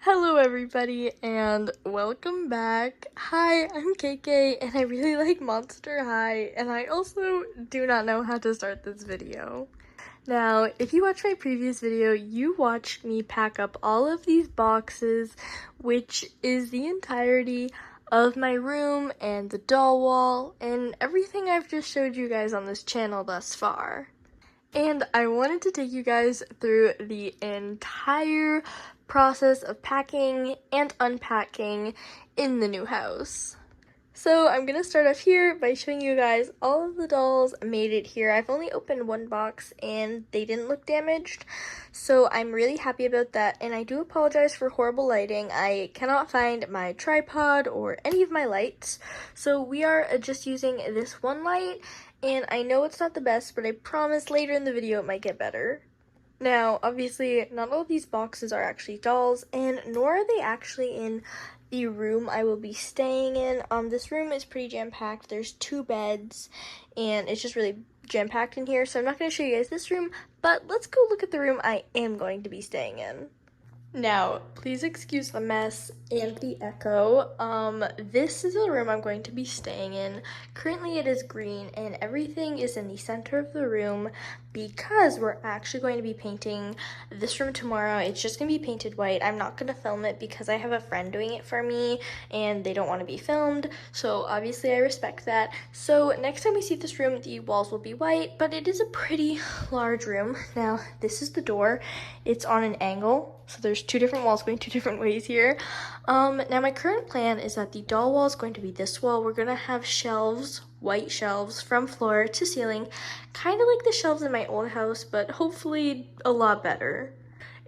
Hello everybody and welcome back. Hi, I'm KK and I really like Monster High and I also do not know how to start this video. Now, if you watched my previous video, you watched me pack up all of these boxes, which is the entirety of my room and the doll wall and everything I've just showed you guys on this channel thus far. And I wanted to take you guys through the entire process of packing and unpacking in the new house. So I'm gonna start off here by showing you guys all of the dolls made it here. I've only opened one box and they didn't look damaged, so I'm really happy about that, and I do apologize for horrible lighting. I cannot find my tripod or any of my lights, so we are just using this one light, and I know it's not the best, but I promise later in the video it might get better. Now, obviously, not all of these boxes are actually dolls, and nor are they actually in the room I will be staying in. This room is pretty jam-packed. There's 2 beds, and it's just really jam-packed in here, so I'm not going to show you guys this room, but let's go look at the room I am going to be staying in. Now, please excuse the mess and the echo. This is the room I'm going to be staying in. Currently it is green and everything is in the center of the room because we're actually going to be painting this room tomorrow. It's just going to be painted white. I'm not going to film it because I have a friend doing it for me and they don't want to be filmed, so obviously I respect that. So next time we see this room, the walls will be white, but it is a pretty large room. Now, this is the door. It's on an angle, so there's 2 different walls going 2 different ways here. Now my current plan is that the doll wall is going to be this wall. We're gonna have shelves, white shelves from floor to ceiling, kind of like the shelves in my old house, but hopefully a lot better.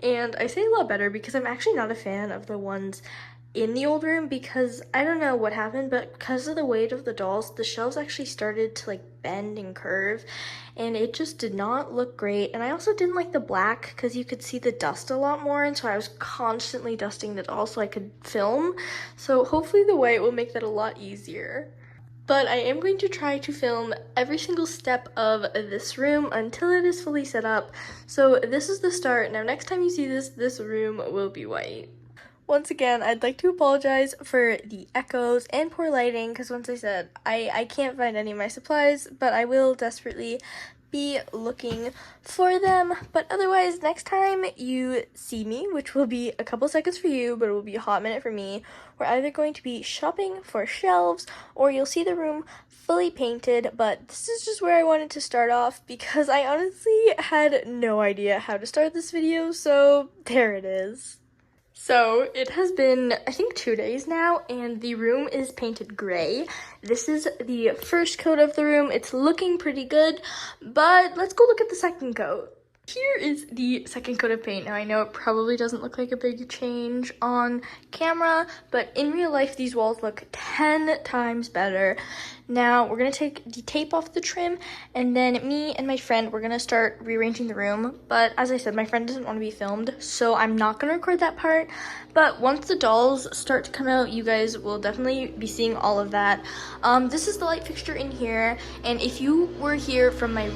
And I say a lot better because I'm actually not a fan of the ones in the old room because I don't know what happened, but because of the weight of the dolls, the shelves actually started to like bend and curve, and it just did not look great. And I also didn't like the black because you could see the dust a lot more, and so I was constantly dusting the dolls so I could film. So hopefully the white will make that a lot easier. But I am going to try to film every single step of this room until it is fully set up. So this is the start. Now next time you see this room will be white. Once again, I'd like to apologize for the echoes and poor lighting because once I said I can't find any of my supplies, but I will desperately be looking for them. But otherwise, next time you see me, which will be a couple seconds for you, but it will be a hot minute for me, we're either going to be shopping for shelves or you'll see the room fully painted. But this is just where I wanted to start off because I honestly had no idea how to start this video, so there it is. So it has been, I think, 2 days now, and the room is painted gray. This is the first coat of the room. It's looking pretty good, but let's go look at the second coat. Here is the second coat of paint. Now I know it probably doesn't look like a big change on camera, but in real life these walls look 10 times better. Now we're gonna take the tape off the trim, and then me and my friend, we're gonna start rearranging the room. But as I said, my friend doesn't want to be filmed, so I'm not gonna record that part. But once the dolls start to come out, you guys will definitely be seeing all of that. This is the light fixture in here, and if you were here from my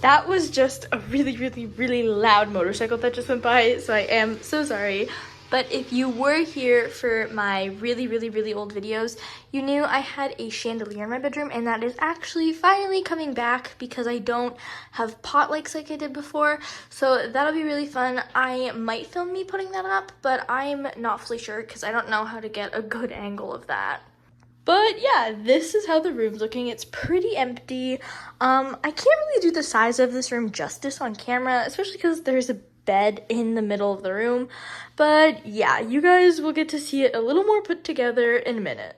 that was just a really loud motorcycle that just went by, so I am so sorry. But if you were here for my really old videos, you knew I had a chandelier in my bedroom, and that is actually finally coming back because I don't have pot lights like I did before. So that'll be really fun. I might film me putting that up, but I'm not fully sure because I don't know how to get a good angle of that. But yeah, this is how the room's looking. It's pretty empty. I can't really do the size of this room justice on camera, especially because there's a bed in the middle of the room. But yeah, you guys will get to see it a little more put together in a minute.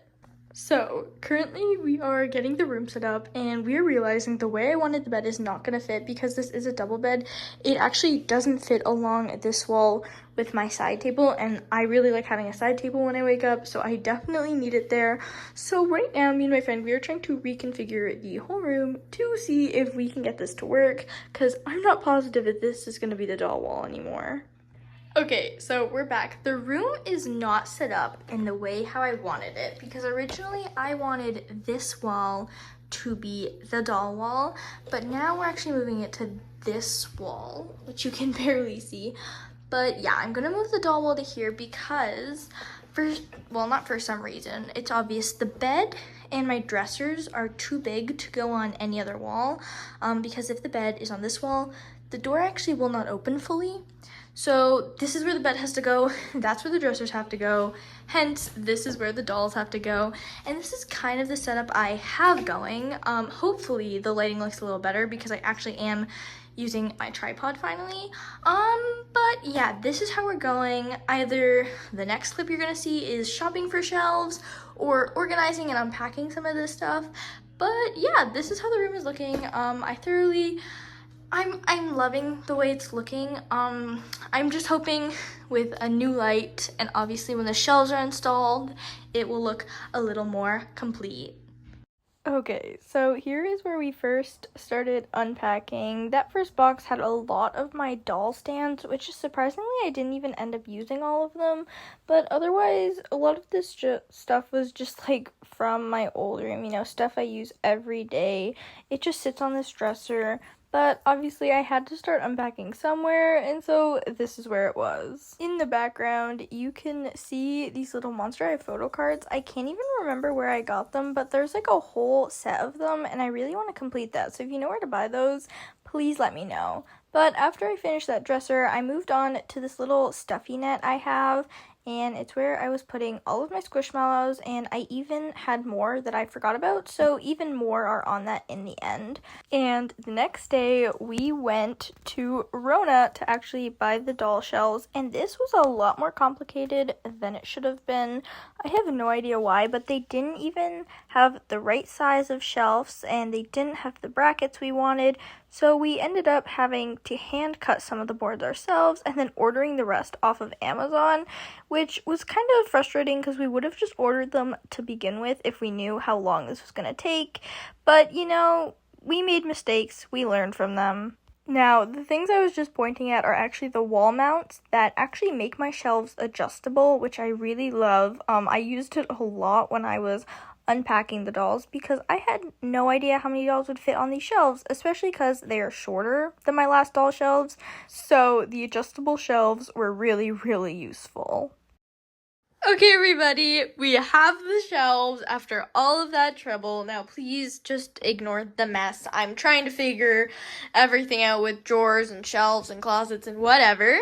So currently we are getting the room set up, and we are realizing the way I wanted the bed is not going to fit because this is a double bed. It actually doesn't fit along this wall with my side table, and I really like having a side table when I wake up, so I definitely need it there. So right now, me and my friend, we are trying to reconfigure the whole room to see if we can get this to work, because I'm not positive that this is going to be the doll wall anymore. Okay, so we're back. The room is not set up in the way how I wanted it because originally I wanted this wall to be the doll wall, but now we're actually moving it to this wall, which you can barely see. But yeah, I'm gonna move the doll wall to here because not for some reason, it's obvious the bed and my dressers are too big to go on any other wall, because if the bed is on this wall, the door actually will not open fully. So this is where the bed has to go, that's where the dressers have to go, hence this is where the dolls have to go, and this is kind of the setup I have going. Hopefully the lighting looks a little better because I actually am using my tripod finally. But yeah, this is how we're going. Either the next clip you're gonna see is shopping for shelves or organizing and unpacking some of this stuff. But yeah, this is how the room is looking. I'm loving the way it's looking. I'm just hoping with a new light and obviously when the shelves are installed, it will look a little more complete. Okay, so here is where we first started unpacking. That first box had a lot of my doll stands, which is surprisingly I didn't even end up using all of them, but otherwise a lot of this stuff was just like from my old room, you know, stuff I use every day. It just sits on this dresser. But obviously I had to start unpacking somewhere, and so this is where it was. In the background, you can see these little Monster High photo cards. I can't even remember where I got them, but there's like a whole set of them, and I really want to complete that. So if you know where to buy those, please let me know. But after I finished that dresser, I moved on to this little stuffy net I have, and it's where I was putting all of my Squishmallows, and I even had more that I forgot about, so even more are on that in the end. And the next day, we went to Rona to actually buy the doll shelves, and this was a lot more complicated than it should have been. I have no idea why, but they didn't even have the right size of shelves, and they didn't have the brackets we wanted, so we ended up having to hand cut some of the boards ourselves and then ordering the rest off of Amazon, which was kind of frustrating because we would have just ordered them to begin with if we knew how long this was going to take. But, you know, we made mistakes. We learned from them. Now, the things I was just pointing at are actually the wall mounts that actually make my shelves adjustable, which I really love. I used it a lot when I was unpacking the dolls because I had no idea how many dolls would fit on these shelves, especially because they are shorter than my last doll shelves, so the adjustable shelves were really, really useful. Okay, everybody, we have the shelves after all of that trouble. Now, please just ignore the mess. I'm trying to figure everything out with drawers and shelves and closets and whatever,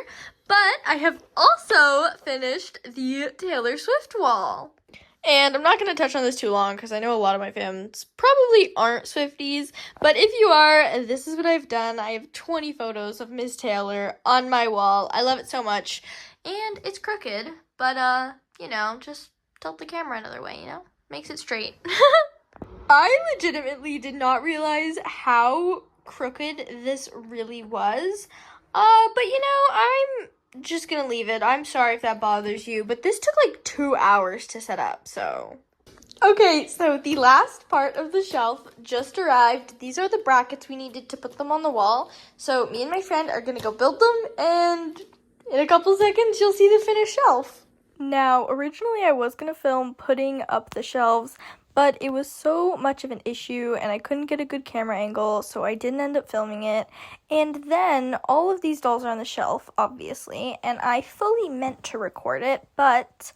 but I have also finished the Taylor Swift wall. And I'm not going to touch on this too long because I know a lot of my fans probably aren't Swifties, but if you are, this is what I've done. I have 20 photos of Miss Taylor on my wall. I love it so much, and it's crooked, but you know, just tilt the camera another way, you know? Makes it straight. I legitimately did not realize how crooked this really was, but you know, I'm just gonna leave it. I'm sorry if that bothers you, but this took like 2 hours to set up, so. Okay, so the last part of the shelf just arrived. These are the brackets we needed to put them on the wall. So me and my friend are gonna go build them, and in a couple seconds you'll see the finished shelf. Now, originally I was gonna film putting up the shelves, but it was so much of an issue and I couldn't get a good camera angle, so I didn't end up filming it. And then all of these dolls are on the shelf, obviously, and I fully meant to record it, but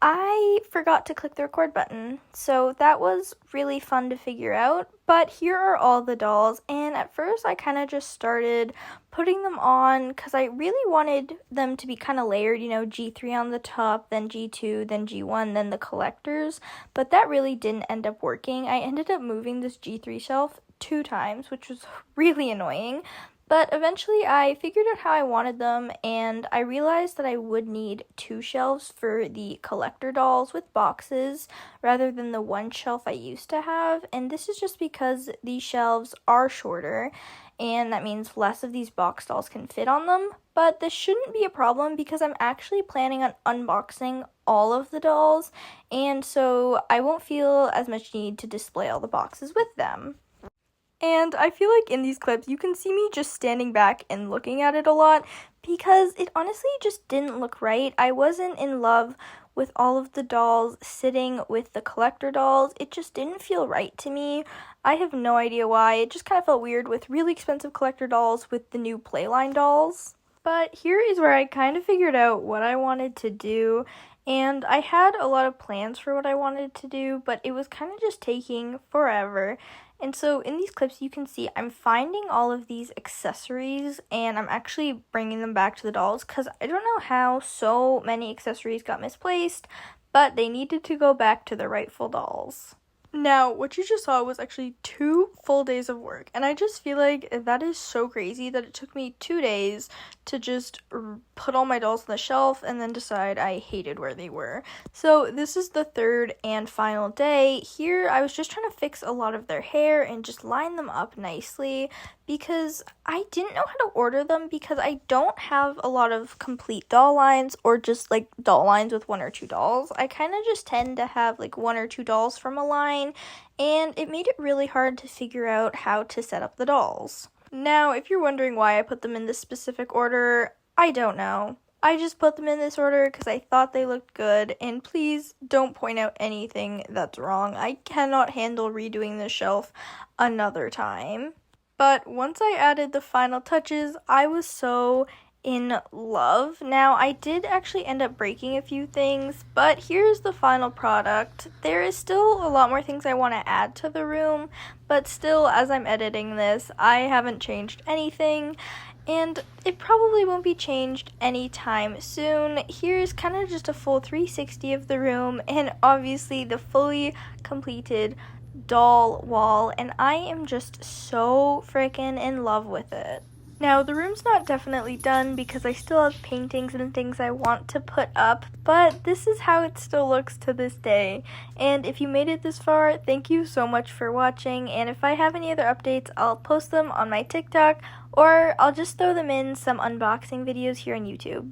I forgot to click the record button, so that was really fun to figure out. But here are all the dolls, and at first I kind of just started putting them on because I really wanted them to be kind of layered, you know, G3 on the top, then G2, then G1, then the collectors, but that really didn't end up working. I ended up moving this G3 shelf 2 times, which was really annoying. But eventually I figured out how I wanted them, and I realized that I would need 2 shelves for the collector dolls with boxes rather than the 1 shelf I used to have. And this is just because these shelves are shorter, and that means less of these box dolls can fit on them. But this shouldn't be a problem because I'm actually planning on unboxing all of the dolls, and so I won't feel as much need to display all the boxes with them. And I feel like in these clips, you can see me just standing back and looking at it a lot because it honestly just didn't look right. I wasn't in love with all of the dolls sitting with the collector dolls. It just didn't feel right to me. I have no idea why. It just kind of felt weird with really expensive collector dolls with the new Playline dolls. But here is where I kind of figured out what I wanted to do, and I had a lot of plans for what I wanted to do, but it was kind of just taking forever. And so in these clips you can see I'm finding all of these accessories and I'm actually bringing them back to the dolls because I don't know how so many accessories got misplaced, but they needed to go back to the rightful dolls. Now, what you just saw was actually 2 full days of work, and I just feel like that is so crazy that it took me 2 days to just put all my dolls on the shelf and then decide I hated where they were. So this is the 3rd and final day. Here, I was just trying to fix a lot of their hair and just line them up nicely because I didn't know how to order them because I don't have a lot of complete doll lines or just like doll lines with 1 or 2 dolls. I kind of just tend to have like 1 or 2 dolls from a line, and it made it really hard to figure out how to set up the dolls. Now, if you're wondering why I put them in this specific order, I don't know. I just put them in this order because I thought they looked good, and please don't point out anything that's wrong. I cannot handle redoing the shelf another time. But once I added the final touches, I was so in love. Now, I did actually end up breaking a few things, but here's the final product. There is still a lot more things I want to add to the room, but still, as I'm editing this, I haven't changed anything, and it probably won't be changed anytime soon. Here's kind of just a full 360 of the room, and obviously the fully completed doll wall, and I am just so freaking in love with it. Now, the room's not definitely done because I still have paintings and things I want to put up, but this is how it still looks to this day. And if you made it this far, thank you so much for watching, and if I have any other updates, I'll post them on my TikTok, or I'll just throw them in some unboxing videos here on YouTube.